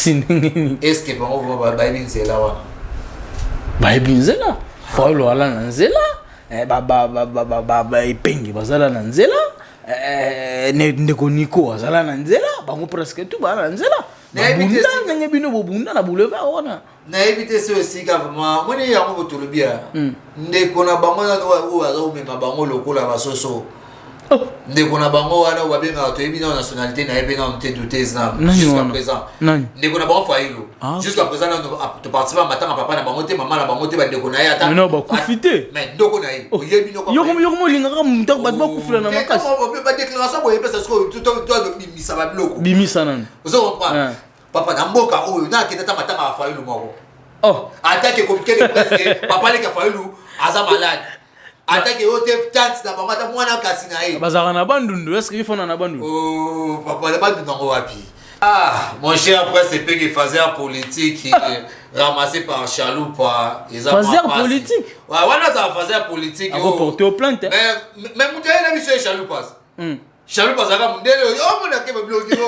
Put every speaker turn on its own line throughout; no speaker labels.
Est-ce que bango va bayebi nzela wana?
Bayebi nzela. Fayulu ala na nzela. Epengi bazala na nzela. Ndeko Niko azala na nzela. Bango presque tout ba na nzela. Bunda ngenge bino bobunda na boulevard wana.
Na éviter ce aussi vraiment. Moi ni yango botolobia. Ndeko na bango na o azo mema bango lokola basoso. Ndeko na bango wana wabenga to ebi na nationalité na ebe na te douter jusqu'à présent. Ndeko na bango Fayulu. Jusqu'à présent to participer matin papa na bango te maman na bango te ba ndeko na ya ata.
Non ba kufite.
Mais ndoko na ye. Oyebi no ko.
Yoko lingaka mutak ba kufula na makasi.
Ba déclaration bo yepesa ko to bimisa ba bloko.
Bimisa nan.
Vous comprenez? Papa na mboka oyo na kitata matanga Fayulu moko.
Oh,
attaque compliqué de presque papa le ka Fayulu aza malade. Attaque au tante na mama ta mwana kasi na ye.
Bazara na bandundu, est-ce qu'il faut na bandundu?
Oh, papa le bandundu ngo wapi? Ah, mon cher après c'est peu qui faisait politique ramassé par Chaloupa, ils ont
faisait politique.
Ouais, voilà ça faisait politique.
On va porter au plainte.
Mais mouté na biso Chaloupa. Chaloupa za ka mundele, oh mon akeba bloqué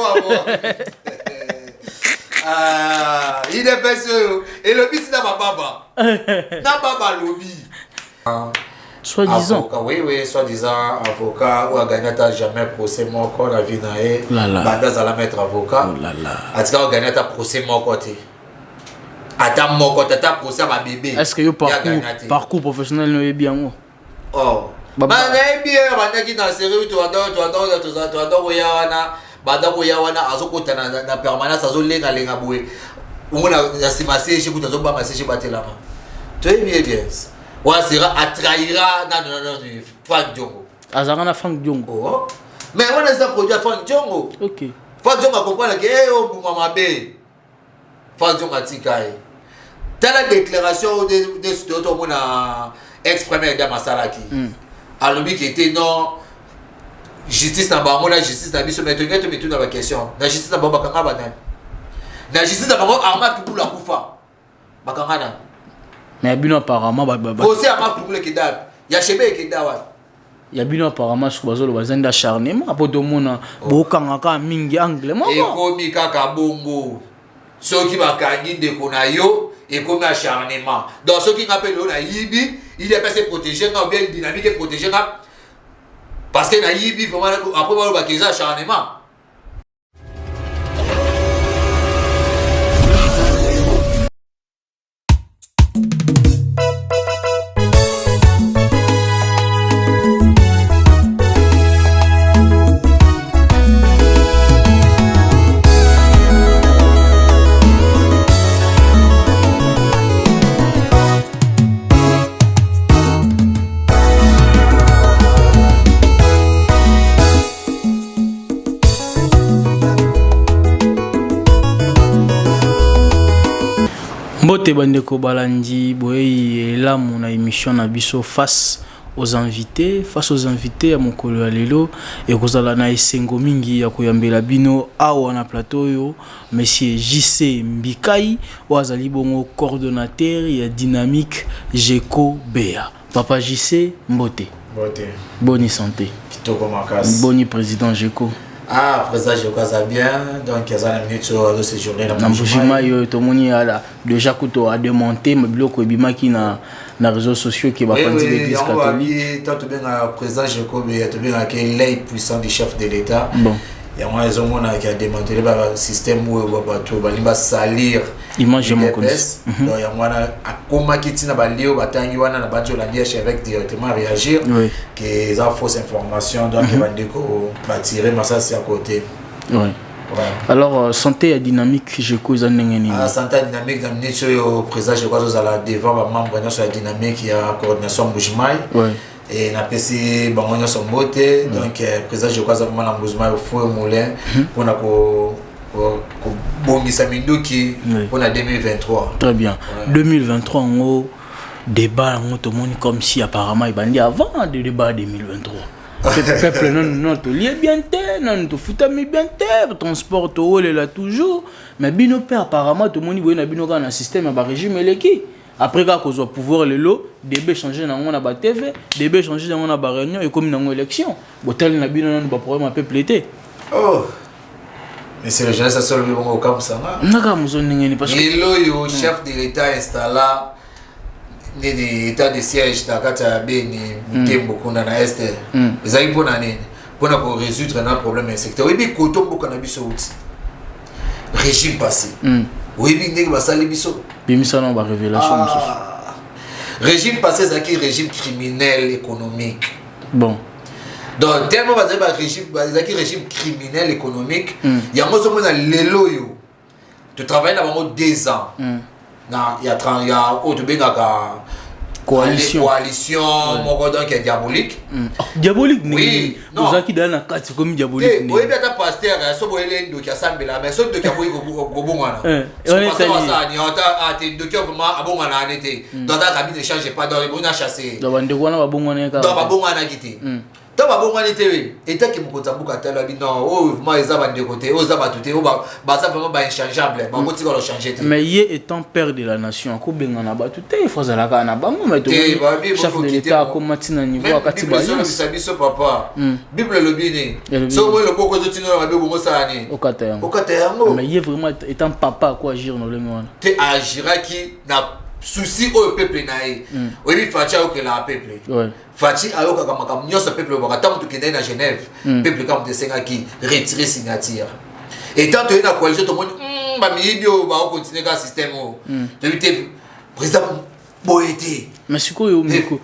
ah, il est perso et le bis na baba. Na baba lobby.
Soi-disant.
Oui, soi-disant avocat ou a gagné ta jamais procès mon corps la vie nae. Banda za la mettre avocat.
Oh là là.
Atika a gagné ta procès mon côté. Ata mon côté ta procès ma bébé.
Est-ce que yo parcours professionnel no bien moi?
Oh. Ba na bien banda ki na série to adore ya wana. Banda ko ya wana azokota na permanence azolenga lenga boye. Ngona na simase chez kuta zoba masé chez batelama. Tu es bien. Wa sera attraira na Frank Diongo.
Azara na Frank Diongo.
Oh. Mais on a ça produit Frank Diongo.
OK.
Frank Diongo comprend que oh buma mabe. Frank Diongo atikaye. Dans la déclaration de tout mon ex-premier de Masalaki. Alobi qui était non justice na bango la justice na biso mettre tout dans la question. La justice na bango bakanga bana. La justice na bango arma tout la kufa. Bakanga na.
Mais bino apparemment
aussi arma tout le kidab. Ya chebe kidawa.
Ya bino apparemment ce bazolo bazenda acharnement apo to mona bokanga ka mingi angle moko.
E komi kaka bongo. Ceux qui bakangi de konayo et comme acharnement. Donc ceux qui appellent la yibi, il est pas se protéger ou bien dynamique et protéger parce que na yibi vraiment après on va qu'ils acharnement.
Mbote bandeko balandi boye là mon émission na biso face aux invités à mon kolo ya lelo et kozala na esengo mingi ya koyambela bino awa na plateau yo monsieur JC Mbikai wazali bongo coordonnateur ya dynamique Jeko Bea. Papa JC Mbote. Bonne santé.
Kitoko makasi.
Bonne président Jeko.
Ah, président Jeko ça bien, donc il y a une minute de séjourner
dans Mbujima yo tomoni ala déjà kuto a démonter mais biloko ebimaki na réseaux sociaux qui va prendre l'église catholique.
Tant bien président Jeko mais tout bien que l'œil puissant du chef de l'État.
Bon.
Il y a un homme qui a démantelé le système où il va salir
image mon
donc il y a un comment qui tient à balio batangi wana na banjo la avec directement réagir que les fausses informations donc il va tirer massa à côté.
Ouais. Alors santé et dynamique Jeko zanengeni.
Ah santé dynamique dans le président Jeko zala devant membre de la dynamique il y a coordination Mbujimai. Ouais. Et na PC bangonya sombote donc président Jeko vraiment na Mbujimai au fond moulin pour na ko bongisa minduki pour la 2023.
Très bien. Ouais. 2023 en haut débat en tout le monde comme si apparemment il bandit avant le débat 2023. Peuple non to lié bien té non to futami bien té transport to ole là toujours mais bino père apparemment tout le monde voit bino dans un système ba régime eleki après quand qu'on soit pouvoir le lot DB changer na ngona ba TV DB changer na ngona ba réunion et comme na élection botel na bino non ba problème un peu plété.
Oh Mais c'est le jeunesse à seul au Camp Sanga.
Parce que
le chef de l'État installa l'état de siège dans la Beni, beaucoup dans l'Est. Ils ont pour résoudre un problème secteur. Oui, mais quand on a régime passé. Oui, mais ça biso.
Bimisa non ba révélation.
Régime passé, c'est un régime criminel économique.
Bon.
Donc, tellement régime criminel économique, il y a un moment où tu travailles dans 2 ans. Il y a coalition, qui est diabolique.
Diabolique,
oui.
Non. Vous qui dans la carte comme diabolique.
Oui, mais tu pasteur, so boyelen do qui assemble là, mais so do qui boy go bongana. On est ça, ni ota ate do qui vraiment abongana anete. Dans ta cabine ne change pas dans les bons chasser.
Dans bande wana ba bongana ka.
Dans ba bongana kiti. Dans ba bongana tv. Et tant que mon konta buka tala bi non, oh moi ils ont de côté, oh ça va tout oh ba ça vraiment ba inchangeable. Ba ko le changer.
Mais yé étant père de la nation, ko bengana ba tout il faut ça la kana ba mo mais to. Chef de l'état comme matina niveau akati ba.
Biso papa. Bible le bini. So moi le boko to tino ba bongo ça ni. Okata yango.
Mais yé vraiment étant papa quoi agir dans le monde.
Te agira qui na souci au peuple naï. Oui, Fatia au que la peuple. Fatia a eu comme nyos peuple au tant que na Genève. Peuple comme de Senga qui retirer signature. Et tant que na coalition tout le monde ba mibio ba continuer ka système o. Tu président Boété.
Mais c'est quoi yo miko?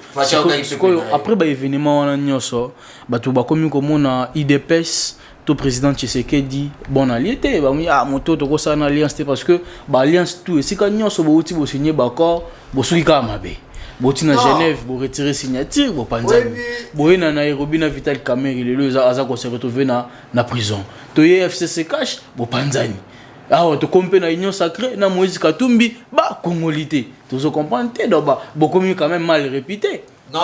Après ba événement on a nyoso ba to ba komi komona IDPS to président Tshisekedi bon allié ba mi a moto to ko ça na alliance parce que ba alliance tout et si ka nyoso bo uti bo signer ba accord bo suki ka mabe bo ti na Genève bo retirer signature bo panzani bo na Nairobi na Vital Kamerhe le aza ko se retrouver na prison to FCC cash bo panzani ah to compé na union sacrée na Moïse Katumbi ba congolité tu se comprends te do ba bo comme quand même mal réputé
non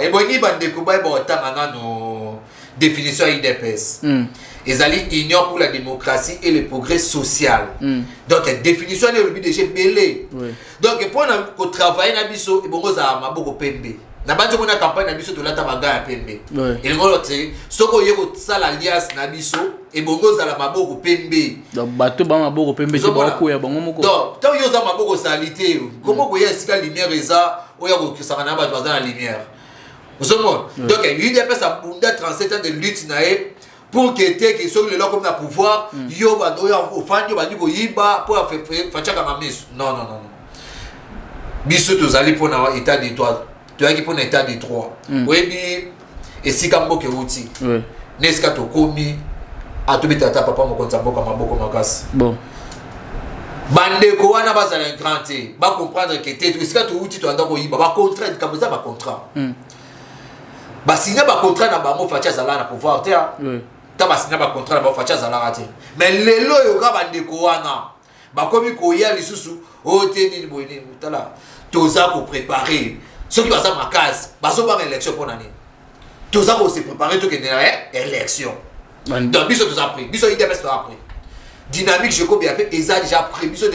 et bon ni bande ko ba bo tanga no définition IDPS. Ils allaient Union pour la démocratie et le progrès social. Donc, la définition est le but déjà belé. Donc, pour travailler dans biso, et bon, ça m'a beaucoup pembé. Na bande ko na campagne na biso to la tabaga ya pembé. Et ngolo te soko yeko ça l'alliance na biso et bongo za la maboko pembé.
Donc bato ba maboko pembé c'est ba ko ya bango moko.
Donc, tant yo za maboko salité, comment ko ya sika lumière eza oya ko kisaka na ba dans la lumière. Donc, l'UDPS a 37 ans de lutte pour que soit le comme le pouvoir, yo va au fan, yo va dire pour faire comme non. Biso tous allés pour un état de droit. Tu as qui pour un état de droit. Oui, et si comme beaucoup outil. N'est-ce que tu commis à tout bêta papa mon compte beaucoup makas. Bon. Bande ko wana bazala granté, ba comprendre que tu est-ce que tu outil tu as donc ba contrat comme ça ba contrat. Ba signer ba contrat na bango Fatia zala na pouvoir te ta ba signer ba contrat na ba Fatia zala te mais lelo yo ka bande ko wana ba komi ko ya lisusu o te ni boyini mutala toza ko préparer ceux qui va ça ma case ba so ba élection pour nani toza ko se préparer to que élection donc biso toza pris biso IDPS toza pris dynamique Jeko bien ils a déjà pris biso de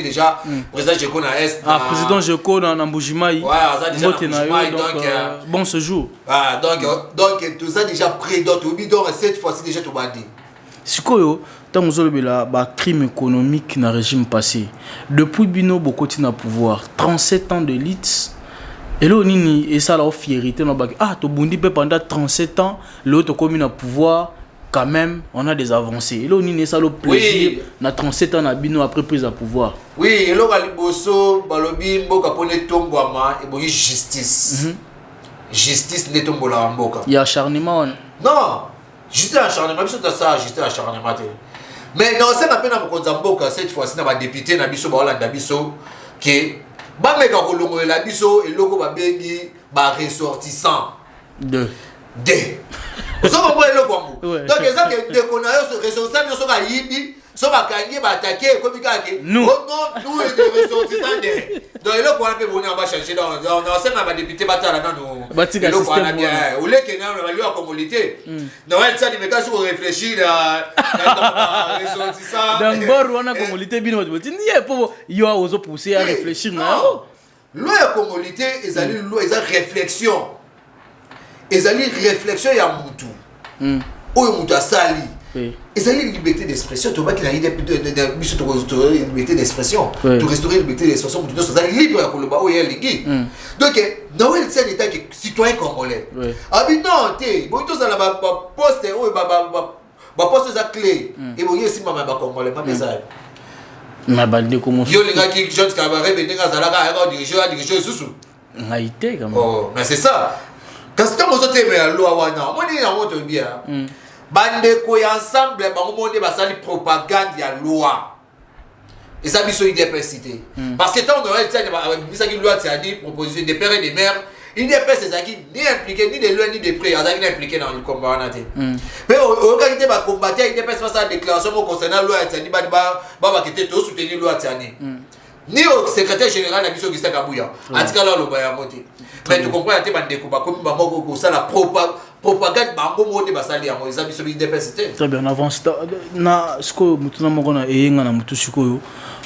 déjà président Jeko na est
président Jeko na Mbujimai
donc
bon séjour
donc tout ça déjà pris donc cette fois-ci déjà tout bandi
sikoyo tant ozolobela ba crime économique na régime passé depuis bino bokoti na pouvoir 37 ans de lutte et là nini et ça la fierté na ba to bundi pe pendant 37 ans l'autre commis na pouvoir quand même, on a des avancées. Et là, on a le plaisir, on a 37 ans bino après prise à pouvoir.
Oui, et là, on balobi mboka pone tombouama et bon justice. Justice ne tombe la mboka.
Il y a acharnement.
Non, juste acharnement, c'est ça, juste acharnement. Mais non, c'est la peine à mon mboka cette fois-ci na ba député na biso ba Hollande biso que ba meka ko longo la biso et loko ba bengi ba ressortissant de donc les gens qui déconnent ce responsable sont à Yibi sont à Kanye ba attaquer comme Kanye nous les ressortissants donc le quoi peut venir va changer dans c'est ma député batala non le quoi bien ou les Kenya on va lui en communauté non elle ça dit mais quand on réfléchit dans ressortissants
donc bord on a communauté bino tu dis pour yo a oso pousser à réfléchir non
la communauté ils allaient ils réflexion. Ils allaient réflexion ya mutu. Oyo mutu asali.
Oui.
Et ça, il y a une liberté d'expression. Tu vois qu'il y a une liberté d'expression. Tu restaurer la liberté d'expression. Tu es libre à Koloba. Donc, Noël, c'est un état citoyen congolais. Habitant, tu es poste, poste à clé. Et vous aussi, ma congolais, ma message.
Ma bande comment
yo les gars qui jeune cabaret benga zalaka à diriger sous.
Haïté quand même.
Oh, mais c'est ça. Quand c'est comme ça te met à loi wana. Moi ni na moto bien. Bande ko ensemble ba monde ba sali propagande ya loi. Et ça biso idépensité. Parce que tant on aurait dit ça qui loi a dit proposition des pères et des mères. Il n'y a pas ces acquis ni impliqués, ni de loin, ni de près. Il y a des impliqués dans le combat. Mais au cas où il va combattre, il n'y a pas de déclaration concernant la loi. Il n'y a pas de soutenir la loi. Ni au secrétaire général, il y a Augustin Kabouya. En tout cas, là, mais tu comprends, il y a des combats comme ça, la propagande,
très bien, on avance. Na ce que nous avons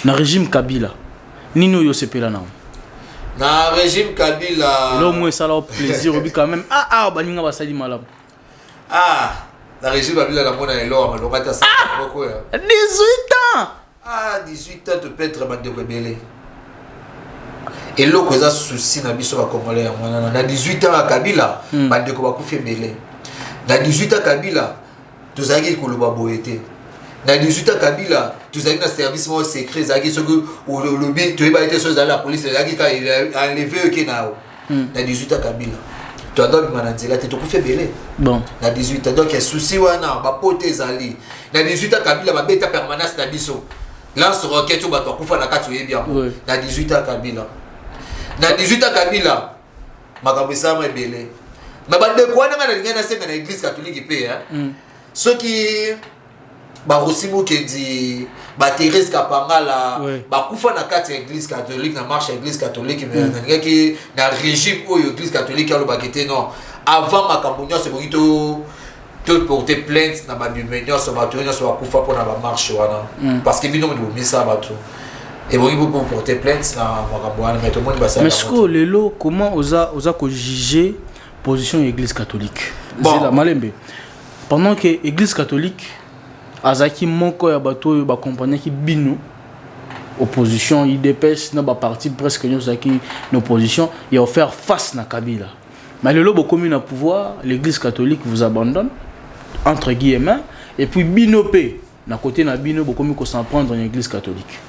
na régime Kabila. Nino yo sepela na.
Na régime Kabila.
Là, moi, ça a plaisir quand même. Ah, baninga va sali malam.
Ah, na régime Kabila, la mona est là, on va dire ça.
18 ans.
Ah, 18 ans, tu peux être bandé rebelle. Et là, il y a un souci dans le Congolais. Na 18 ans à Kabila, bandé ko ba kufé belé. Na 18 ans à Kabila, tu as dit que le babo était. Dans 18 ans Kabila, tu as un service secret, tu as dit que tu as été sur la police, tu as dit qu'il a enlevé Kenao. Dans 18 ans Kabila, tu as donné Mananzela, tu as fait belé.
Bon.
Dans 18 ans, donc il y a souci wana, ba poté zali. Dans 18 ans Kabila, ba beta permanence na biso. Lance roquette ou ba to kufa na katu bien. Dans 18 ans Kabila. Dans 18 ans Kabila, makabisa ma belé. Mais bande ko na ngana senga na église catholique pe hein. Ceux qui Barosimu qui dit Thérèse Kapangala bakufa na kati église catholique na marche église catholique mais qui na régime ou église catholique a le bakete non avant makambonya c'est bonito tout porter plainte na ba bimenyo so batonyo so bakufa pour na ba marche wana parce que bino mo misa bato et bon pour porter plainte na makambonya mais tout le monde ba ça.
Mais ce que lelo comment oza ko juger position église catholique c'est la malembe pendant que église catholique azaki moko ya bato oyo bakompagnie ki bino opposition IDPS na ba parti presque nous zaki une opposition et faire face na Kabila mais le lobo commune à pouvoir l'église catholique vous abandonne entre guillemets et puis bino pe na côté na bino bokomi ko s'en prendre en église catholique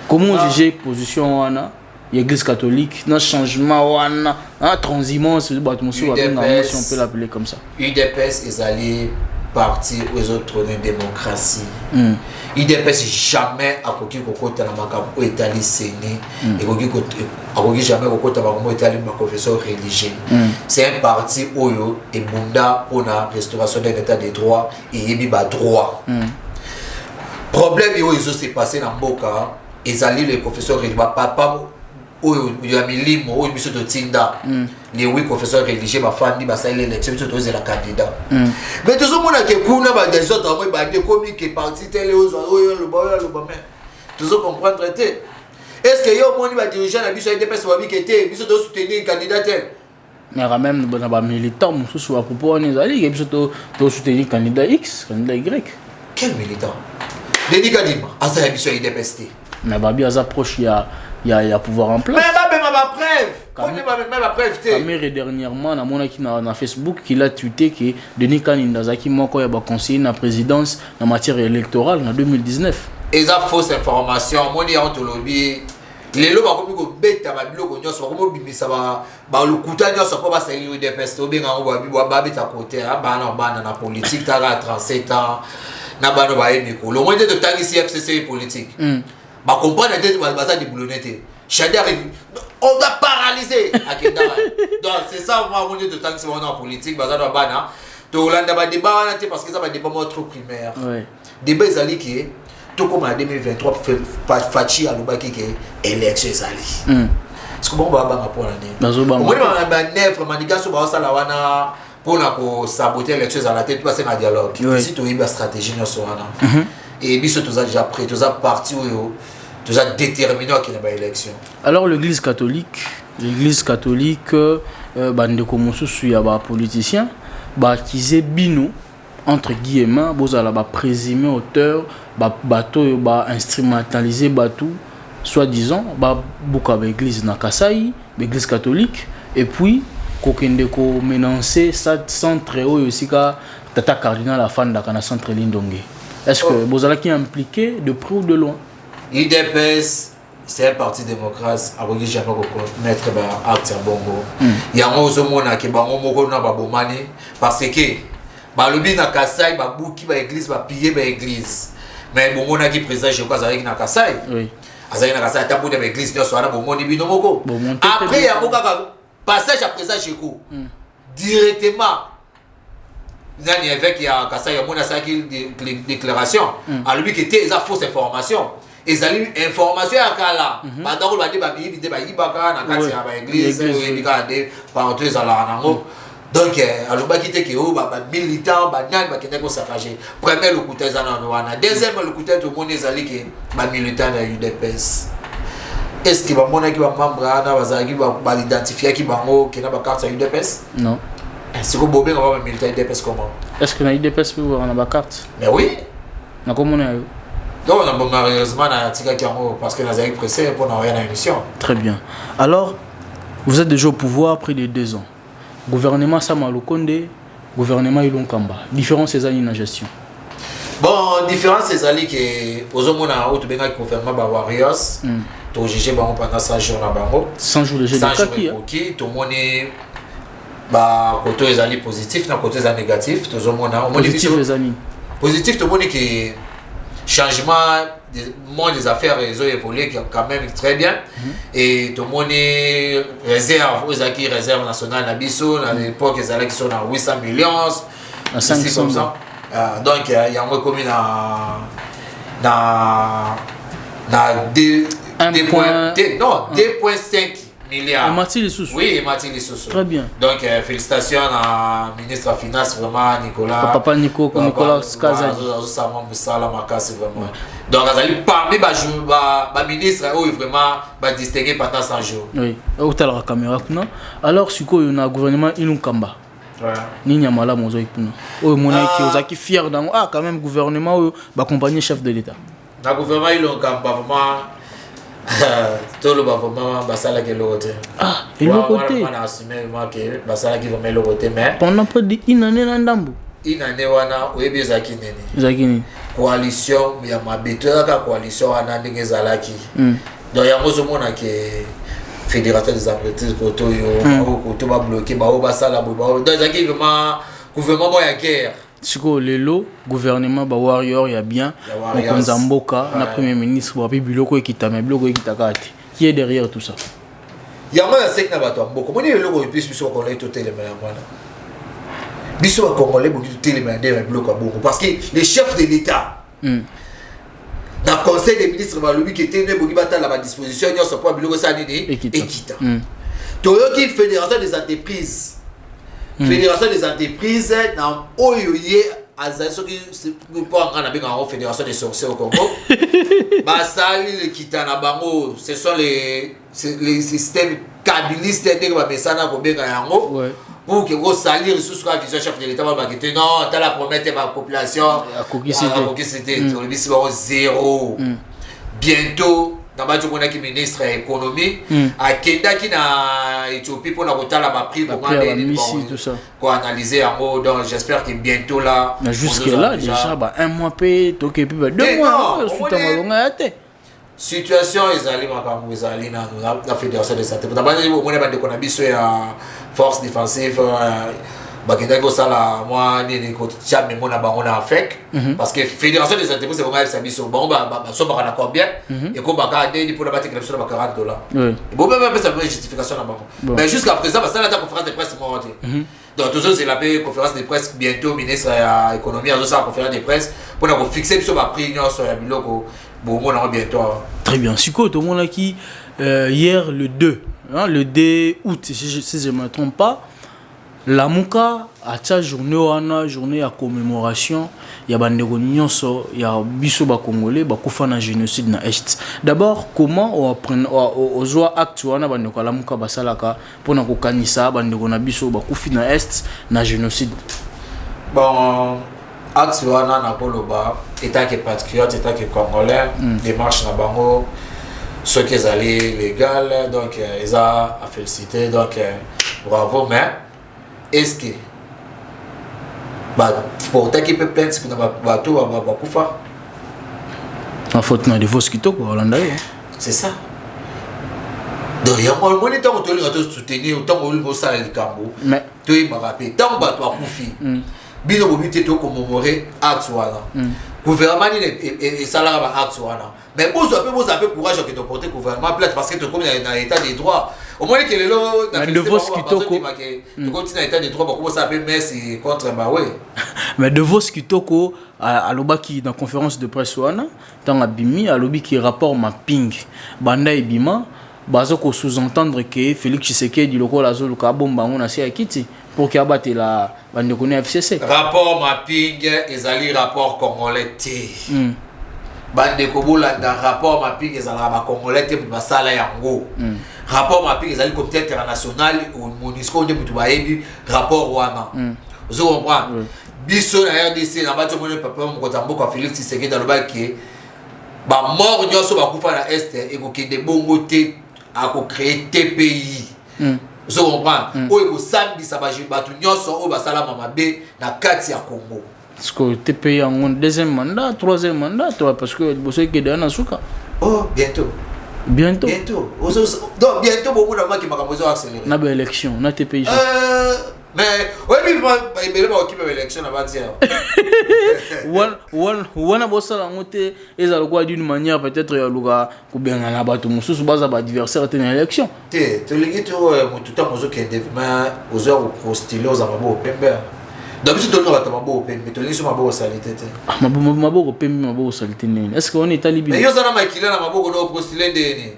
comment juger position wana l'église catholique na changement wana transhumance bato mosu ba benga si on peut l'appeler comme ça
UDPS est allé parti aux autres de démocratie. Il dépasse jamais à côté de côté na makabo étali séné et côté jamais au côté makabo étali ma confession religieux. C'est un parti oyo et bunda pour la restauration d'un état de droit et yebi ba droit. Problème yo ils s'est passé dans Boka et allé les confesseurs religieux papa oyo ya milimo oyo biso to tinda les oui confesseurs religieux ba fandi ba saile l'élection biso to la candidat mais tout le monde que kuna ba des autres moi ba de komi que parti télé oyo le ba mais tout ça comprendre était est-ce que yo moni ba dirigeant na biso IDPS ba bi que té biso to soutenir candidat tel
mais quand même na ba militant mususu wa propos on ezali biso to soutenir candidat X candidat Y
quel militant Denis Kadima asa biso IDPS
mais ba bi asa proche il y a pouvoir en place.
Mais ma preuve. Même ma preuve.
Camille dernièrement, na mona qui na Facebook, qu'il a tweeté que Denis Kanindazaki moko ya ba conseiller na présidence en matière électorale en 2019.
Et ça fausse information. Moi ni ontologie. Les lois comme ko beta ba biloko nyonso ko bimisa ba lukuta nyonso ko ba sali de pesto benga ko ba beta côté bana na politique ta 37 ans na bano ba emiko. Le moins de temps ici FCC politique. Bah comprendre des bazar de boulonnette. Chadar on va paralyser donc c'est ça moi mon dieu de temps que c'est en politique bazar de bana to landa ba débat parce que ça va débat trop primaire. Débat ezali qui tout comme en 2023 fachi alobaki que élection ezali. Est-ce que bon ba ba pour l'année. Moi ba neuf manigaso ba ça la wana pour na ko saboter l'élection à la tête passer un dialogue. Ici to iba stratégie no so wana. Et biso tous a déjà prêt, tous a parti ou tous a déterminé qu'il y a une élection.
Alors l'église catholique bande comme sous ya ba politicien ba kize bino entre guillemets bozala ba présumé auteur bato ba instrumentaliser bato soi-disant ba buka ba église na Kasai, l'église catholique, et puis kokende ko menacer ça centre oyo sika tata cardinal afanda kana centre Lindonge. Est-ce que bozala qui impliqué de près ou de loin?
UDPS c'est un parti démocrate abogi jamais mettre ba acte bongo. Yango ozomona ke bango moko na ba bomani parce que ba lobi na Kasai ba buki ba église ba piller ba église. Mais bongo na ki président je crois avec na Kasai. Oui. Azali na Kasai tabu de l'église no soana bomoni bino moko. Après yango kaka passage à présent chez vous. Directement nani avec ya Kasai ya mona sa ki déclaration. A lui qui était eza fausse information. Ils allaient information à Kala. Maintenant, on va dire que il y a des églises, il y a des parenthèses à la nango. Donc, alors bah quitter que oh bah militant, bah nani bah qui n'est pas saccagé. Premier le coup d'être dans le deuxième le coup d'être au monde ils allaient que bah militant de UDPS. Est-ce que bah mon équipe va membre na bazaki bah identifier qui bah qui n'a pas carte à UDPS?
Non.
C'est que Bobé va militant UDPS comment?
Est-ce que na UDPS peut avoir na carte?
Mais oui.
Na comment on a
donc on a malheureusement parce que nous avons pressé pour nous rien à l'émission.
Très bien. Alors, vous êtes déjà au pouvoir près de 2 ans. Gouvernement Sama Lukonde, gouvernement Ilon Kamba. Différence ces années dans la gestion.
Bon, différence c'est ça que aux hommes on a autre benga gouvernement ba Warriors. To juger bango pendant 100 jours na bango.
100 jours de jeu de kaki.
To moni ba côté les alliés positifs, na côté les négatifs, to hommes on a
positif les amis.
Positif to moni que changement du monde des affaires ils ont évolué quand même très bien et tout le monde est réserve aux acquis réserve nationale à Bissau à l'époque ils allaient qui sont à 800 millions à 500 comme ça donc il y a un commun dans 2.5 milliards. Oui, Mathilde Soussou.
Très bien.
Donc, félicitations à ministre de la Finance, vraiment, Nicolas.
Papa Nicolas Skazadi.
Donc, parmi les ministres, ils vraiment distingués pendant 100 jours.
Oui, la caméra. Alors, si vous avez un gouvernement, il y a un Kamba. Ni Yamala Mozoï. Qui fier dans quand même gouvernement ou accompagner chef de l'État.
Le gouvernement, il y a un Kamba vraiment. Tout le monde basala qui l'autre.
Ah, et le côté.
On a assumé que basala qui va mettre le côté mais
pendant près d'une année dans Ndambu.
Une année wana oyebi zaki nene.
Zakini.
Coalition ya mabeto la coalition wana ndenge zalaki. Donc yango zomona que fédérateur des entreprises koto yo koto ba bloquer ba basala bo donc zaki vraiment gouvernement ya guerre.
Siko lelo gouvernement ba warrior ya bien mokonza mboka na premier ministre ba biloko ekitama biloko ekitaka ati qui est derrière tout ça
yango ya sek na bato mboka moni lelo episi biso ko la totel mais mwana biso ba congolais bo totel mais derrière biloko bongo parce que les chefs de l'état dans le conseil des ministres ba lobi qui était né bo bata la disposition nyonso pour biloko ça nini ekita toyoki fédération des entreprises fédération des entreprises dans oyoye azasoki pour en avec en fédération des sorciers au Congo basali le kitana bango ce sont les systèmes kabilistes de ba mesana ko benga yango pour que vous salir sous la vision chef de l'état ba que non ta la promettre ba population
à
c'était le bisi ba zéro bientôt dans le ministre de l'économie, à Kenda qui na Éthiopie pour la prix pour analyser en mode. Donc j'espère que bientôt là.
Mais jusque là déjà, un mois payé, 2 mois.
Situation ils allaient dans la fédération des santé. D'abord on a des conditions à force défensive. Bakenda ko sala moi ni ko jamais mona bango na fek parce que fédération des entreprises c'est vraiment service bon so ba na combien et ko baka de pour la battre création ba $40 oui bon même ça une justification là bango mais jusqu'à présent parce que la conférence de presse monte donc tout ça c'est la conférence de presse bientôt ministre de l'économie a ça conférence de presse pour nous fixer sur ba prix sur ya biloko bon on bientôt
très bien siko tout monde qui hier le 2 le 2 août si je me trompe pas la Mouka a ta journée à commémoration ya bandeko nyonso ya biso ba congolais ba kufa na génocide na est. D'abord comment on apprend au joie acte wana bandeko la Mouka basalaka pona ko kanisa bandeko na biso ba kufi na est na génocide.
Bon acte wana na koloba état que patriote état que congolais démarche na bango ce qu'ils allaient légal donc ils a à féliciter donc bravo mais est-ce que pour qui peut plaindre c'est que bateau va kufa
en faute na divorce kitoko Hollanda
c'est ça donc il y a un moment tant que tu as soutenir tant que tu as le cambo
mais
tu es marapé tant que bateau a kufi bino bobité to commémorer acte wana gouvernement et salaire ba acte wana mais vous avez courage que de porter gouvernement plate parce que tu comme dans état de droit au moins que le
na divorce kitoko
tu continue dans état de droit comment ça peut merci contre bah ouais
mais divorce kitoko à lobaki dans conférence de presse wana tant abimi à lobi qui rapport mapping banda ebima bazo ko sous-entendre que Félix Tshisekedi lokola azoluka bomba ngona si akiti pour qu'il abatte la bande connaît FCC
rapport mapping ezali rapport congolais té bande kobola dans rapport mapping ezala ba congolais té ba sala yango rapport mapping ezali comité international ou MONUSCO de mutu baebi rapport wana vous comprenez biso na RDC na bato mona papa mo kotamboka Félix Tshisekedi alobaki ba mort nyoso ba kufa na est et ko kende bongo té a ko créer TPI vous comprenez o ko sambisa ba batu nyoso o ba sala mamabe na kati ya Congo
parce que TPI en deuxième mandat troisième mandat toi parce que bosso qui dans souka
oh bientôt donc bientôt beaucoup de gens qui vont accélérer
na ba élection na TPI
mais oui mais il va occuper l'élection avant dire
wana bosala ngote ezalo quoi d'une manière peut-être ya luka kubenga na bato mususu baza ba adversaire te na élection
te lingi to tout temps mozo kende mais ozo postuler aux amabo pembe donc si tu as mabo pembe to lingi so mabo salité te
mabo pembe mabo salité nene est-ce qu'on est talibé
mais yo zana makila na mabo no postuler ndeni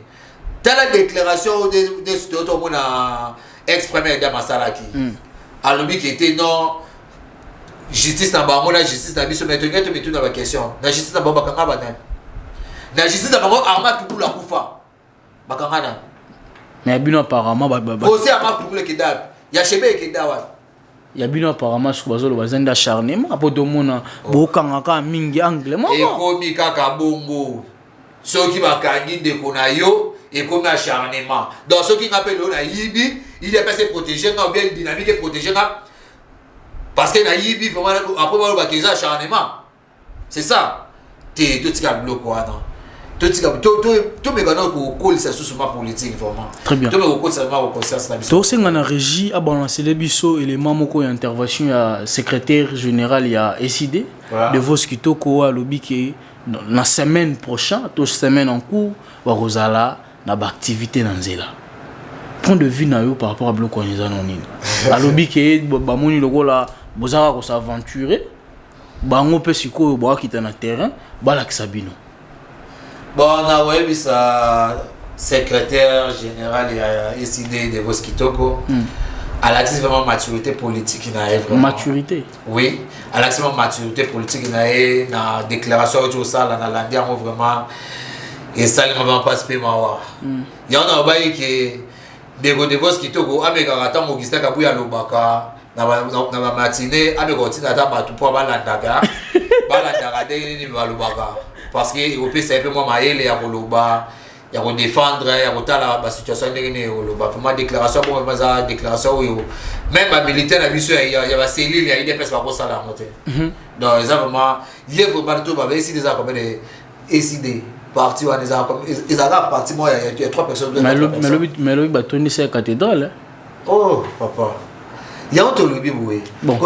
tala déclaration de studio mona ex-premier de Masalaki alobi qui était non justice na bango na justice na biso mais tu tout dans la question na justice na bango bakanga banani na justice na bango arma tout la kufa bakanga na
mais bino apparemment
aussi arma tout le kidab ya chebe kidawa
ya bino apparemment ce bazolo bazenda acharnement apo to mona bokanga ka mingi angle moko
ekomi kaka bongo soki bakangi ndeko na yo ekomi acharnement donc soki ngapeli oyo na yibi il est passé protéger ou bien dynamique et protéger parce que na yibi vraiment après on va qu'ils acharnement c'est ça t'es tout ce bloc quoi non tout me gana ko call ça sous ma politique vraiment
très bien
tout me ko ça ma conscience na biso
to senga na régie a balancer les biso élément moko ya intervention ya secrétaire général ya SID de vos kitoko a lobby que na semaine prochaine toute semaine en cours wa rozala na ba activité na nzela point de vue na yo par rapport à bloc organisa non nini alobi ke ba moni lokola bozaka ko s'aventurer bango pe siko ba kita na terrain bala kisabino
bon na webi sa secrétaire général ya SID de Vos Kitoko elle a dit vraiment maturité politique na vraiment
maturité
oui elle a dit vraiment maturité politique na déclaration au ça na landia vraiment et ça ne va pas se payer mawa il y en a baï qui de Vos Kitoko ameka kata Augustin Kabuya lobaka na matinée ameka tina ta batu po balandaka de ni balobaka parce que il peut simplement mailler ya koloba ya ko défendre ya ko tala ba situation ndenge koloba vraiment déclaration bon baza déclaration même ba militaire na biso ya ba cellule ya IDPS ba ko sala moté donc exactement il est vraiment tout ba ici des comme des SID parti wa des comme ils ont parti moi il y a trois personnes
mais le batoni c'est cathédrale
oh papa il y a un tolobi boué
bon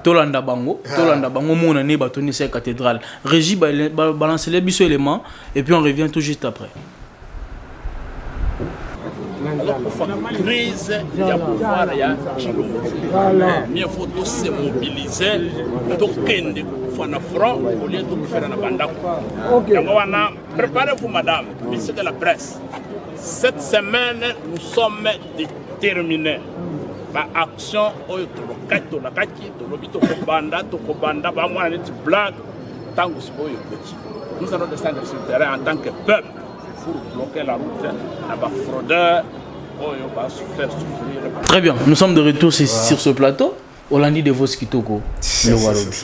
tolanda bango mona ne batoni c'est cathédrale régie balancer les biso éléments et puis on revient tout juste après
crise ya pouvoir ya mieux faut tous se mobiliser tokende kufana front au lieu de kufana na bandako donc wana préparez-vous madame monsieur de la presse cette semaine nous sommes déterminés ba action oyo tolokato la kaki tolobi tokobanda ba mwana net blague tango siboyo petit nous allons descendre sur le terrain en tant que peuple pour bloquer la route à ba fraudeur.
Très bien, nous sommes de retour sur ce plateau. Olandi de vos kitoko le walobi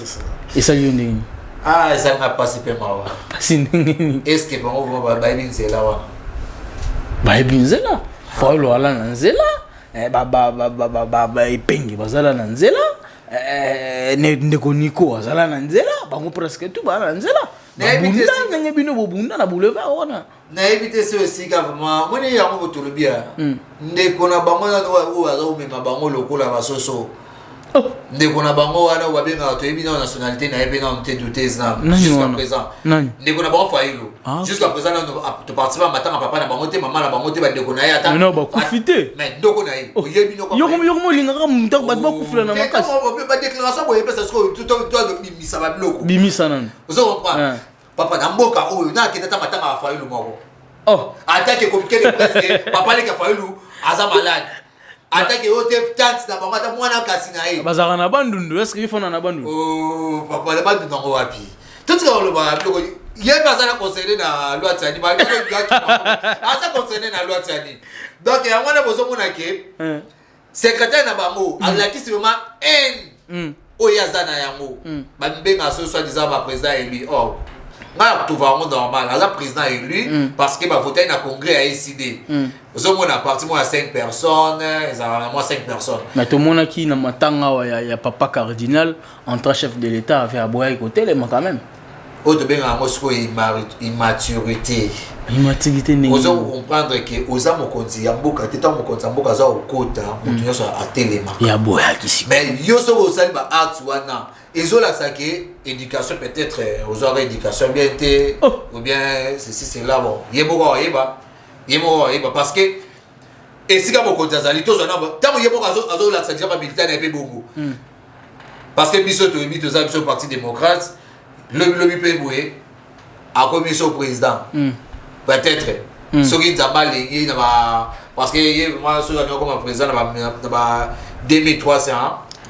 et ça lui ndenge
ah ça n'a pas si peu mawa
si ndenge
est-ce que bon on va bailler nzela wana
bayebi nzela falo ala na nzela ba epenge bazala na nzela ndeko niko azala na nzela bango presque tout ba na nzela babunda ndenge bino bobunda na boulevard wana
nayebi te so esika vraiment moni yango botolobia ndeko na bango na oyo azomema bango lokola basoso ndeko na bango wana babengaka toyebi na nationalité nayebi na te douteuse na jusqu'à présent ndeko na bango failo jusqu'à présent to participer matanga papa na bango te mama na bango te bandeko na ye ata
non bakufite
mais ndoko na ye oyebi no
yoko lingaka mutaka bato bakufila na makasi
ba déclaration boye pesa sko to bimisa ba biloko
bimisa nani
ozo comprendre papa na mboka oyo na kenda ta matanga failo moko attaque compliqué de presque papa le ka failo aza malade attaque ote tante na bango ata mwana kasi na ye
bazaka na bandundu est-ce qu'il faut na bandundu
papa le bandundu ngo wapi tout ce qu'on le voit biloko ye bazana concerné na loi tsani ba ko gaki asa concerné na loi tsani donc ya mwana bozo mona ke secrétaire na bango alakisi vraiment oyazana yango ba mbenga so soit disant ba président élu nga tout va normal ala président élu parce que ba voter na congrès a décidé ozo mona parti moi 5 personnes ça moi 5 personnes
mais tout monde qui na matanga ya papa cardinal entre chef de l'état avec aboya côté les quand même
autre bien en Moscou immaturité
ne
vous comprendre que aux amo konzi ya mboka teta mo konza mboka za okota mutu nyoso atelema
ya boya kisi
mais yoso ko sali ba art wana ezola sake éducation peut-être aux autres éducation bien té ou bien c'est là bon yebo parce que et si ka mo konza zali to zona tamo yebo azo la sake ba militaire na pe bongo parce que biso to biso za biso parti démocrate le boué a commis son président peut-être ce qui d'abord les parce que moi je suis comme président dans 2300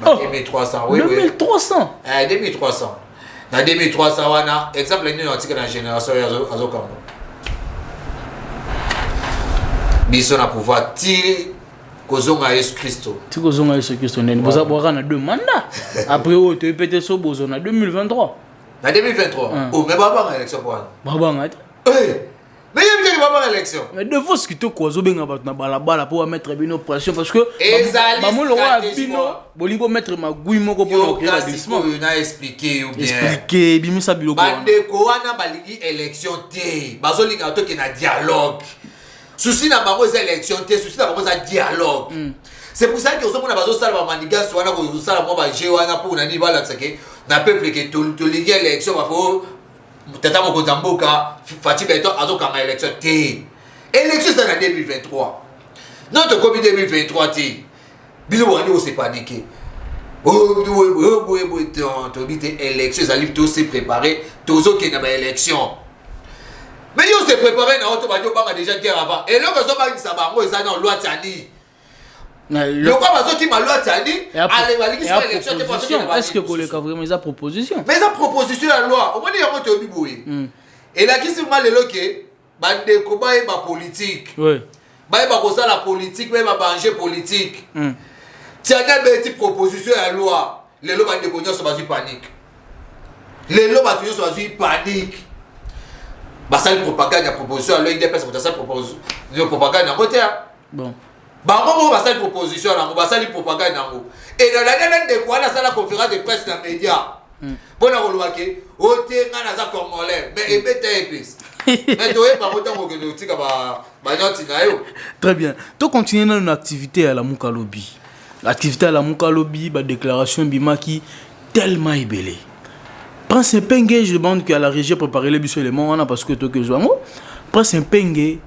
2300 oui
2300
2300 dans 2300 wana exemple ni article dans génération azo kambo biso na pouvoir tirer kozonga Yesu Kristo
ti kozonga Yesu Kristo nene boza boka na deux mandats après o te pété so bozo na 2023
en 2023 oh mais baba en élection pour
baba ngati
mais il y a baba en élection
mais de fois qui to ko zo benga bato na balabala pour mettre bino pression parce que
ba
lo wa bino bolingo mettre magui moko pour créer la glissement
on a expliqué ou bien
expliquer bimisa biloko
bande ko wana baligi élection té bazo linga to ke na dialogue souci na bango za élection té souci na bango za dialogue c'est pour ça que aux mona bazo sala ba manigas wana ko sala mo ba je wana pour na ni bala tsake na peuple que to ligi élection ba fo tata mo ko zamboka fati beto azo kanga élection té élection c'est en 2023 notre comité 2023 té bilo wani o se paniquer to bité élection ça livre tout se préparer tozo ke na ba élection mais yo se préparer na auto ba yo banga déjà guerre avant et là que so ba ça bango ça dans loi tani le quoi bazo qui ma loi tani allez baliki sur élection te porter
est-ce que pour les cas vraiment ça proposition
mais ça proposition la loi au moins yango te obiboye et là qui se mal le que bande ko ba ba politique
oui
ba ko ça la politique ba banger politique tiana beti proposition la loi les lo bande ko nyoso bazu panique les lo batu nyoso bazu panique basali propagande ya proposition alors il dépêche pour ça proposition propagande en côté
bon
bango basali proposition nango basali propagande nango et dans la dernière de quoi na la conférence de presse dans média bona ko loake ote ngana za congolais mais ebeta epis mais doye ba motango ke tika ba nyoti na yo
très bien to continuer dans activité à la Mukalobi l'activité à la Mukalobi ba déclaration bimaki tellement ébélé Prince Penge, je demande qu'à la régie préparer les bus éléments parce que toi que je Prince Penge,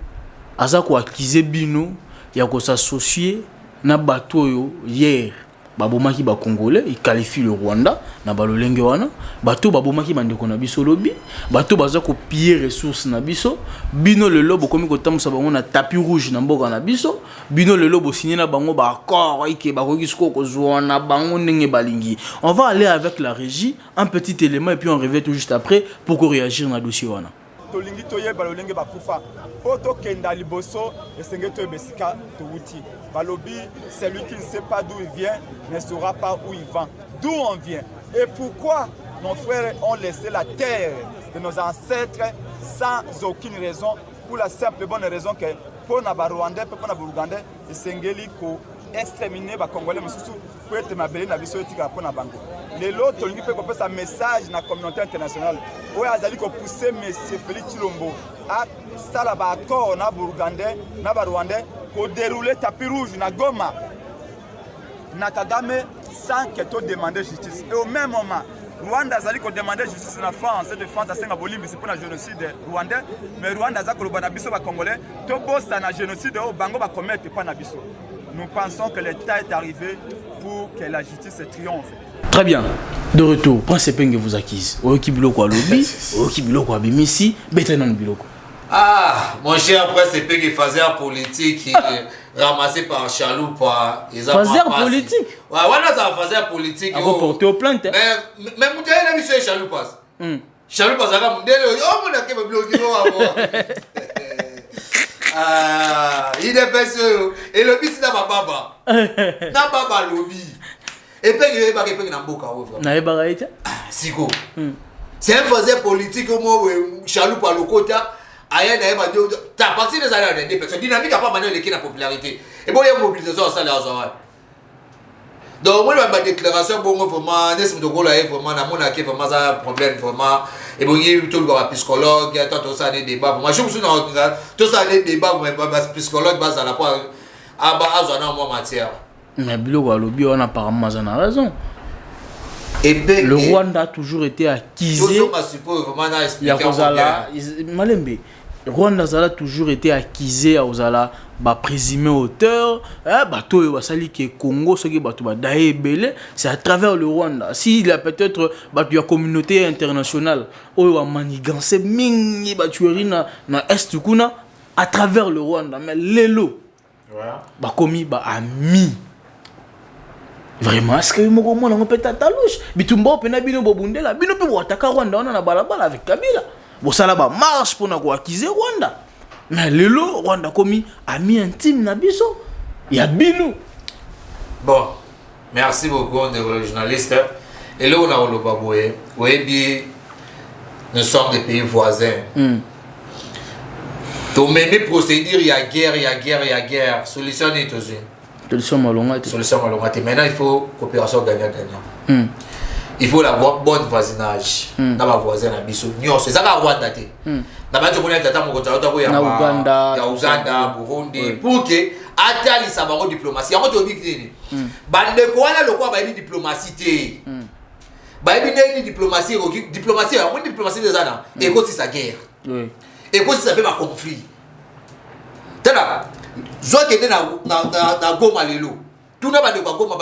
Azako acquise bino, il y a qu'on s'associer na bateau hier. Babomaki ba Congolais, il qualifie le Rwanda, na balolenge wana, bateau babomaki bandeko na biso lobi, bateau bazako piller ressources na biso, bino le lobo komi ko tamusa bango na tapis rouge na mboka na biso, bino le lobo signé na bango ba accord ike ba kokisko ko zwana bango ndenge balingi. On va aller avec la régie, un petit élément et puis on revient tout juste après pour qu'on réagisse na dossier wana.
tolingi toyeba lolenge bakufa po tokenda liboso esenge toyeba esika towuti balobi celui qui ne sait pas d'où il vient ne saura pas où il va, d'où on vient et pourquoi nos frères ont laissé la terre de nos ancêtres sans aucune raison, pour la simple et bonne raison que pour na Rwandais, pour na Burugandais, esengeli ko exterminer ba Congolais mususu pour être mabeli na biso etika pour na bango. Lelo tolingi pe ko pesa message na communauté internationale. Oyo azali ko pousser monsieur Félix Tshilombo a sala ba accord na Burugandais, na ba Rwandais ko dérouler tapis rouge na Goma. Na Kagame sans que to demander justice. Et au même moment Rwanda azali ko demander justice na France, et de France asenga bolimbi c'est pour le génocide rwandais, mais Rwanda azali ko loba na biso ba Congolais to bossa na génocide au bango ba commettre pas na biso. Nous pensons que le temps est arrivé pour que la justice triomphe.
Très bien. De retour, Prince Epenge vous acquise. Oyoki biloko a lobby, oyoki biloko a bimisi, betenan biloko.
Ah, mon cher Prince Epenge faisait politique ramassé par Chaloupa.
Faisait politique.
Ouais, voilà ça faisait politique.
À reporter aux plaintes.
Mais mon gars, il a mis sur Chaloupa. Chaloupa, ça va mon délai. Oh, mon gars, il m'a bloqué. Ah, il est perçu. Et le bis n'a pas baba. N'a pas baba lobby. Et puis il va répéter dans boka ouvre.
Na eba ita.
Siko. C'est un faisait politique au moins Chaloupa le côté. Aya na eba de ta partie des années des personnes dynamique a pas manier l'équipe la popularité. Et bon il y a mobilisation ça là ça. Donc moi ma déclaration bon vraiment n'est-ce de gola vraiment na mona qui vraiment ça problème vraiment et bon il tout le psychologue tant ça des débats moi je me suis dans tout ça des débats mais psychologue base à la point à azona moi matière
mais biloko a lobby on apparemment ça a raison
et ben
le Rwanda a toujours été accusé il y a Kozala Malembe Rwanda a toujours été accusé à Ozala ba présumé auteur bato yo basali ke Congo ce qui bato ba daebele c'est à travers le Rwanda s'il a peut-être bato ya communauté internationale oyo wa manigance mingi batueri na est kuna à travers le Rwanda mais lelo ba komi ba ami vraiment est-ce que moko mona ngopeta talouche bitumba pena bino bobundela bino pe bo ataka Rwanda on na balabala avec Kabila bo sala ba marche pour na ko accuser Rwanda. Mais lelo Rwanda komi ami intime na biso ya bino.
Bon, merci beaucoup de journalistes. Et là on a le baboué. Oui, nous sommes des pays voisins. Donc même procédure il y a guerre, solution est aussi.
Solution malonga.
Maintenant il faut coopération gagnant-gagnant. Il faut la bonne voisinage dans ma voisine à biso. C'est ça la Rwanda té. Na bato ko tata mo kota ya Uganda, Burundi pour que atali sa bango diplomatie. Yango to bikini. Bande ko wana lokwa ba diplomatie té. Ba ni diplomatie ya diplomatie des ana et ko si sa guerre. Oui. Et ko si ça fait ma conflit. Tala zo ke na Goma lelo. Tout n'a pas de Goma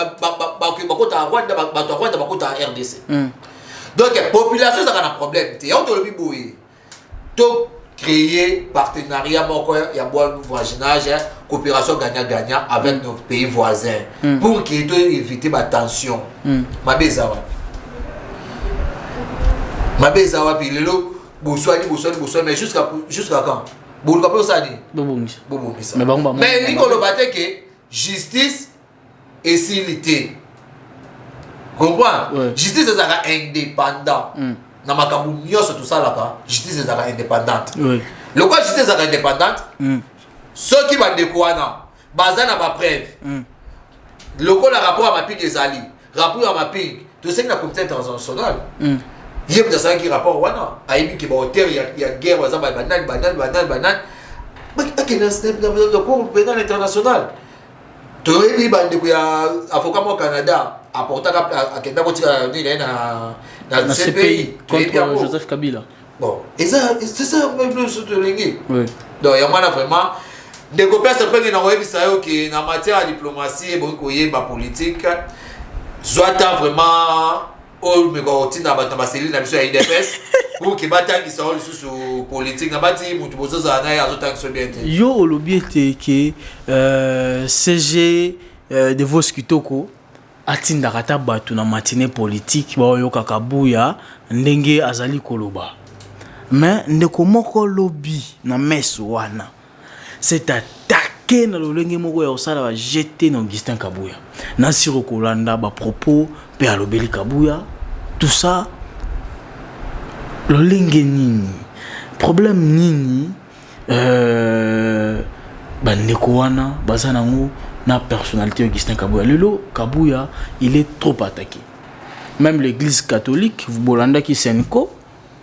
bakota Rwanda bakota RDC. Donc la population ça a un problème. Té on to le biboye. To créer partenariat il y a bon voisinage coopération gagnant-gagnant avec nos pays voisins pour qu'il éviter la tension. Ma bezawa puis lelo boswani mais jusqu'à quand bon pas ça dit
bobongi
mais Nicolas Baté que justice et civilité comprends justice c'est indépendant na makambu nyonso tout ça là justice est indépendante le quoi justice est indépendante ceux qui va décoana bazana ba preuve le quoi le rapport à ma pique ezali rapport à ma pique tout ça na comité international il y a ça qui rapport wana aibi ki ba hauteur il y a guerre bazana banane mais qui dans le cours pénal international to ebi bande ko ya avocat au Canada apporta à kenda ko tika ni dans ce pays
contre Joseph Kabila.
Bon, et ça c'est ça même le soutenir. Oui. Donc il y a vraiment des coopérations peut na web ça que en matière de diplomatie bon ko yeba politique soit vraiment all me go tina ba cellule na biso ya IDPS pour que batangi ça sur politique na bati mutu bozoza na ya zotangi so bien.
Yo olobi que CG de Vos Kitoko atindaka ta bato na matinée politique ba yo kakabuya ndenge azali koloba mais ndeko moko lobby na messe wana c'est attaqué na lolenge moko ya osala ba jeter na Augustin Kabuya na siro kolanda ba propos pe alobeli Kabuya tout ça lolenge nini problème nini bandeko wana baza nango na personnalité Augustin Kabuya lelo Kabuya il est trop attaqué même l'église catholique Bolanda qui Senko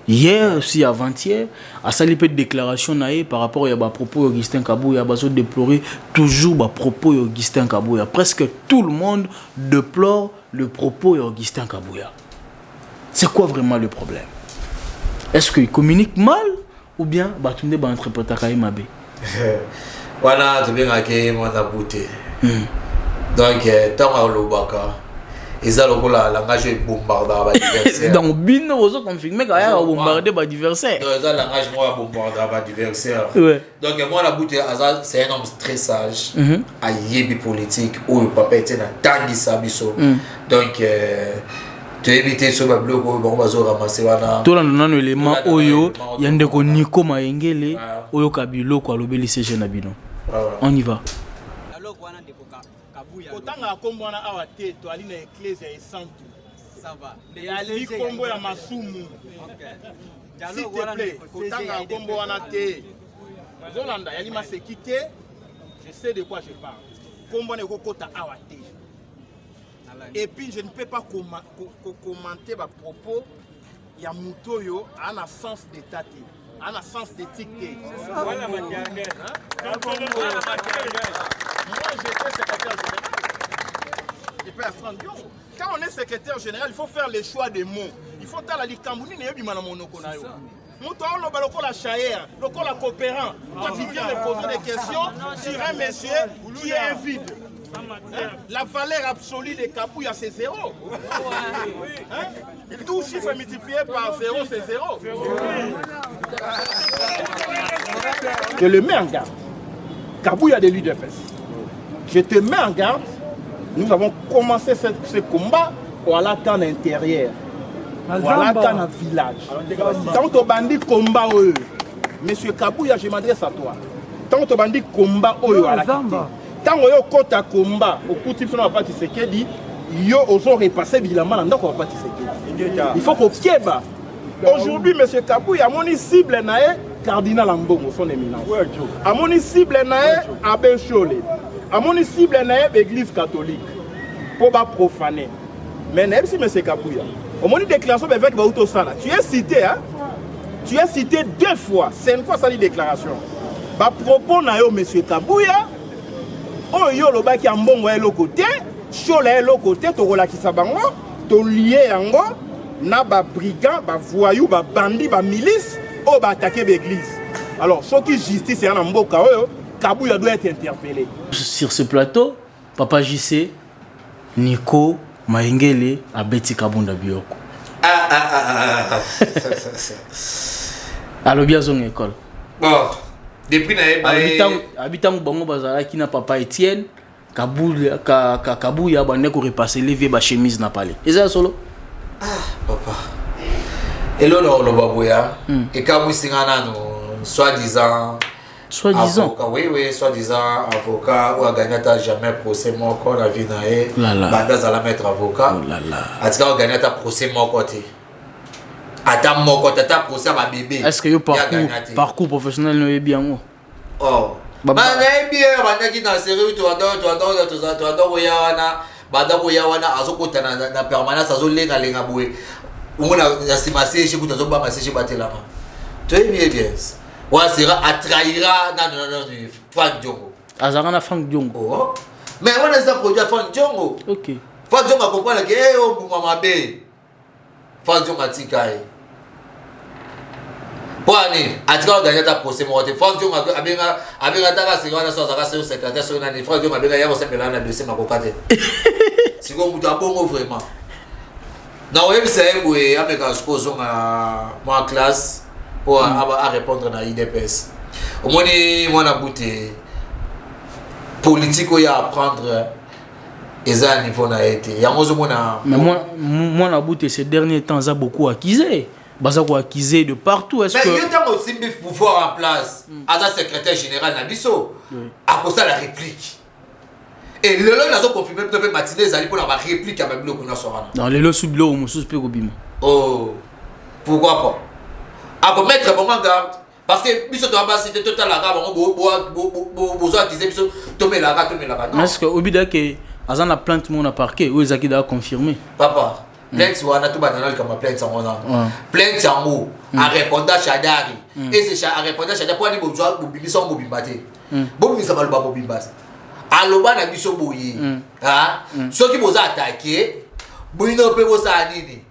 hier aussi avant-hier a sali peu de déclaration naé par rapport à propos Augustin Kabuya bazo déplorer toujours ba propos Augustin Kabuya presque tout le monde déplore le propos Augustin Kabuya. C'est quoi vraiment le problème? Est-ce qu'il communique mal ou bien batunde ba interpréter Kaimabé?
Wana to benga ke mona bouté. Donc tant le baka ils ont le langage bombardé par adversaire.
Donc bino vous confirmer qu'il y a bombardé par adversaire.
Donc ils ont langage moi bombardé par adversaire. Donc moi la bouté c'est un homme très sage. A yebi politique ou papa était na tangi sabiso. Donc tu éviter ce bloc bon bazo ramasser wana.
Tout là non élément oyo yande ko Niko Maengele oyo kabilo ko lobeli CG na bino. On y va.
Autant à Kombona à tête, tu as une église et centre. Ça va. Et à l'île Combo à Masumu. S'il te plaît, autant à Kombona tête. Zolanda, il m'a quitté. Je sais de quoi je parle. Kombona Kokota à tête. Et puis je ne peux pas commenter ma propos. Il y a Moutoyo à un sens d'état. À un sens d'éthique. Voilà ma dernière. Moi j'étais secrétaire général. Quand on est secrétaire général, il faut faire le choix des mots. Il faut faire la likambouni et le monokonayo. Mouton le la chair, le coopérant. Quand il vient me poser des questions sur un monsieur qui est vide. La valeur absolue des Kabuya c'est 0. Tout chiffre multiplié par 0 c'est 0. Je le mets en garde. Kabuya de l'UDPS. Je te mets en garde. Nous avons commencé ce combat au Alatan intérieur. Au Alatan village. Tant que bandit combat, monsieur Kabuya, je m'adresse à toi. Tant que bandit combat, tant que yo kota combat, au coup de n'a pas dit, yo osons repasser bilamment dans notre pas il faut qu'on piéba. Aujourd'hui, monsieur Kabuya, mon cible nae cardinal Ambongo, son éminence. À mon cible nae Abbé Cholé. À mon cible nae l'église catholique. Pour pas profaner. Mais même si monsieur Kabuya, au moment de déclaration avec Bauto Sala, tu es cité, hein? Tu es cité 2 fois. C'est une fois ça dit déclaration. Bah propos na yo monsieur Kabuya. Oh yo lo ba ki ambongo e lo côté, Cholé e lo côté to relakisa bango, to lié yango na ba brigand, ba voyou, ba bandit, ba milice, o ba attaquer l'église. Alors, ce qui justice est en mboka oyo, Kabuya doit être interpellé.
Sur ce plateau, Papa JC, Niko Maengele a Betty Kabunda Bioko. Alors bien son école.
Bon, depuis
habitant Bango Bazara qui n'a papa Etienne, Kabuya bande ko repasser lever ba chemise na palais. Et ça solo?
Papa. Et là on le baboya et Kabuya singana no soi-disant avocat, oui, soi-disant avocat ou a gagné ta jamais procès mon corps la vie nae. Bandas à la mettre avocat. A tika o gagné ta procès mon côté. Attends mon côté ta procès à bébé.
Est-ce que yo parcours professionnel no bien
oh. Bana bien bana qui dans série tu adore wana bada wana azokota na permanence azolenga lenga boye. Umona yasimase chez kuta zoba masé chez batelama. Tu es bien. Ouais, sera attraira non Frank Diongo.
Azarana Frank Diongo.
Oh. Mais on a ça produit Frank Diongo.
OK.
Frank Diongo comprend que oh mama bé. Frank Diongo atikai. Poani, atika gagner ta procès morte. Frank Diongo abenga ta ka sera na so zaka se secrétaire so na ni Frank Diongo abenga ya ko sepela na dossier makokate. Siko mutu abongo vraiment. Na wewe c'est boye ameka suppose ma classe. Pour répondre à l'IDPS. Au moins, moi, na bouté politique, il y a à apprendre et à niveau na été. Mais
moi, na bouté ces derniers temps, ça a beaucoup accusé. baza ko accuser de partout. Est-ce
mais
que
il y a aussi un pouvoir en place à secrétaire général Nabiso à cause de la réplique et le long nazo confirmer peut matinée zali pour la réplique à même le soir
dans les lots sous bleu mususu pe ko bima.
Oh pourquoi pas à ko mettre bon en garde parce que biso to aba cité total la garde bo accuser biso tomber la garde non
est-ce que obida que azana plainte mon a parquet ou ezaki da confirmer
papa plainte wana tout banal comme plainte ça on plainte ça mot à répondre Chadari et c'est à répondre Chadari pour aller bozoa bobiso bobimbate bomisa baluba bobimbase aloba na biso boyi ah ceux qui boza attaquer boino pe bosa nini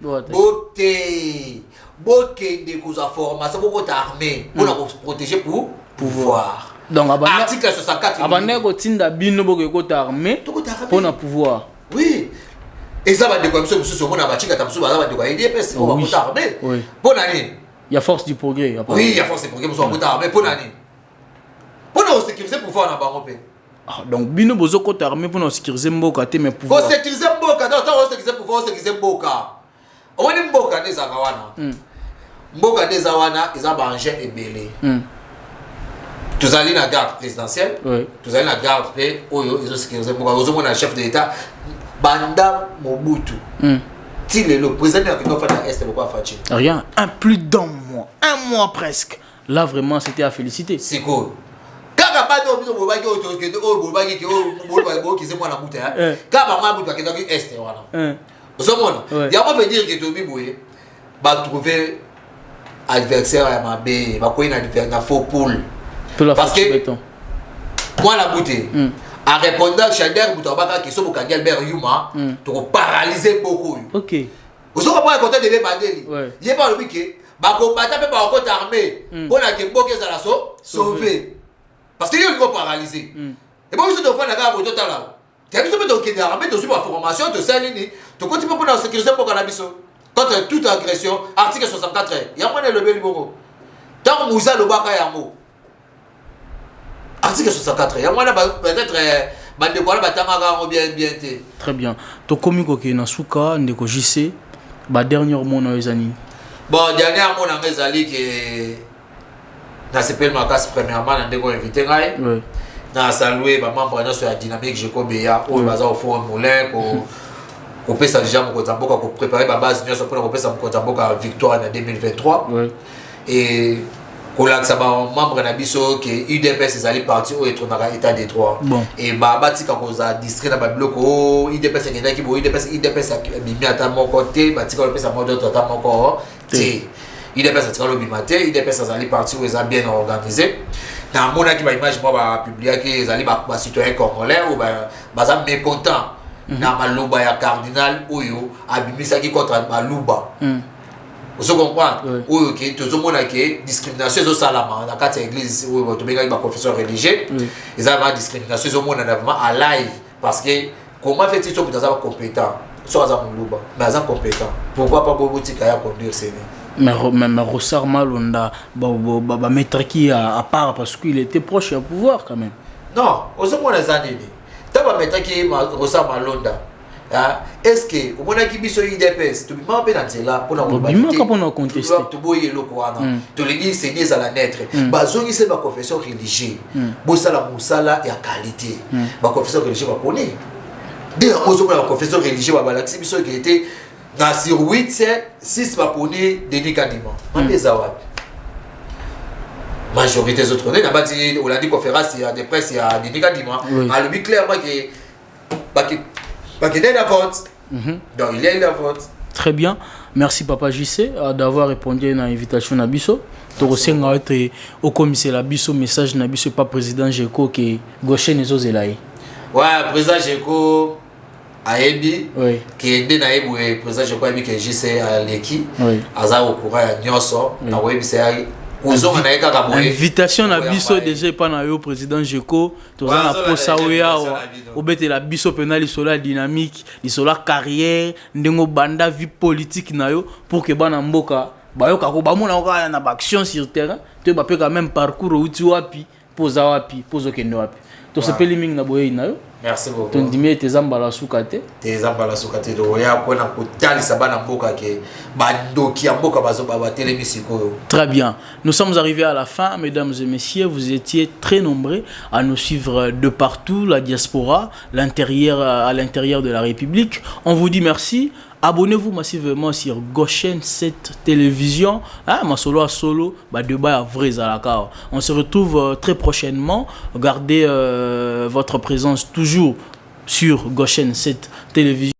boke de cause formation beaucoup armée pour la protéger pour pouvoir
donc
article 64
abandé ko tinda bino boko ko armée pour na pouvoir
oui et ça va de comme ça monsieur mona bachika tamsu ba va de quoi IDPS on va armée pour nani
il y a force du progrès
oui il y a force du progrès pour armée pour nani pour nous sécuriser pouvoir na bango pe
donc bino bozo ko armée pour nous sécuriser mboka te mais pouvoir
pour sécuriser mboka donc on sécuriser pouvoir sécuriser mboka on est mboka des akawana mboka des awana ils ont engin ebelé tous allez la garde présidentielle tous allez la garde pe oyo ils ont sécurisé mboka ozo mona chef de l'état banda Mobutu ti le président qui doit faire la est le quoi fachi
rien plus d'un mois presque là vraiment c'était à féliciter
c'est cool kaka ba do biso bobaki o to ke o bobaki ke o bo ki se mwana muta hein kaba mwa muta ke donc est wana ozo mona ya pas veut dire que to bi boye ba trouver adversaire à mabe ba ko ina na faux poule parce que moi la bouté en répondant Chader Boutabaka qui sont Boka Gelbert Yuma to paralyser beaucoup
OK
vous avez pas côté de Bandeli il est pas le week ba combattre pe ba côté armée on a que Boke za la sauver parce que ils vont paralyser et bon vous de faire la garde au total là tu as vu que donc armée to suivre formation to salini to continuer pour la sécuriser pour canabiso contre toute agression article 64 il y a moins le beliboko tant Moussa le baka yango article 64 il y a moins peut-être bande quoi batanga bien
très bien to komiko ke na suka ndeko JC ba dernier mot na ezani
bon dernier mot na ezali que na s'appelle Makas premièrement na ndeko invité ngai na saluer ba membre na sur la dynamique Jekobeya au baza au fond moulin ko pesa déjà mon Kozamboka ko préparer ba base nyonso pour ko pesa mon Kozamboka victoire en 2023 et Kolak ça ba membre na biso que UDPS ezali parti au être na état des droits et ba batika koza distrait na ba bloco UDPS ngenda ki bo UDPS bimi ata mon côté batika le pesa mo d'autre ata mon corps ti UDPS atika le bimate UDPS ezali parti où ezali bien organisé na mona ki ba image moi ba publier que ezali ba citoyen congolais ou ba baza mécontent na maluba ya cardinal oyo abimisa ki contre maluba vous comprenez oyo ke to zomona ke discrimination zo salama na kati église oyo to benga ba confesseur religieux ils avaient discrimination zo mona vraiment à live parce que comment fait-il ça pour être compétent soit za maluba mais za compétent pourquoi pas bobotika ya conduire c'est
mais Rossar Malonda ba mettre qui à part parce qu'il était proche du pouvoir quand même
non aux mona za nini taba mettre qui Rossar Malonda est-ce que au mona ki biso UDPS to bima pe na nzela pona
ko bima pona contester
to boye loko wana to lingi seigneur za la naître bazongi se ba confession religieux bo sala musala ya qualité ba confession religieux ba poni de ozo ba confession religieux ba balaxi biso qui était dans sur 8 7 6 ba poni Denis Kadima mpe zawapi majorité des autres on a bâti on a dit conférence il y a des presse il y a Denis Kadima a le but clairement que donc il y a la vote. Donc il y a la vote.
Très bien. Merci Papa JC d'avoir répondu à l'invitation à Bisso. Tu as été au commissaire à Bisso, message à Bisso, pas président Jeko qui gaucher les autres là.
Ouais, président Jeko a Ebi, qui est né et président Jeko a Ebi qui est JC à l'équipe. Aza au courant à Nyoso, na Ebi c'est
invitation à Bisso déjà pas na yo président Jeko to na posa oya o bete la Bisso penal isola dynamique isola carrière ndengo banda vie politique na yo pour que bana mboka ba yo ka ko ba mona ka na action sur terrain to ba pe quand même parcours uti wapi posa wapi pozo kende wapi to se peli ming na boye na yo
Merci beaucoup.
Tondimi tes ambala soukate.
Tes ambala soukate do ya kona kutali sabana mboka ke bandoki ya mboka bazo baba télémisiko.
Très bien. Nous sommes arrivés à la fin, mesdames et messieurs. Vous étiez très nombreux à nous suivre de partout, la diaspora, à l'intérieur de la République. On vous dit merci. Abonnez-vous massivement sur Goshen 7 Télévision. Ma solo à solo, débat à vrai Zalakao. On se retrouve très prochainement. Gardez votre présence toujours sur Goshen 7 Télévision.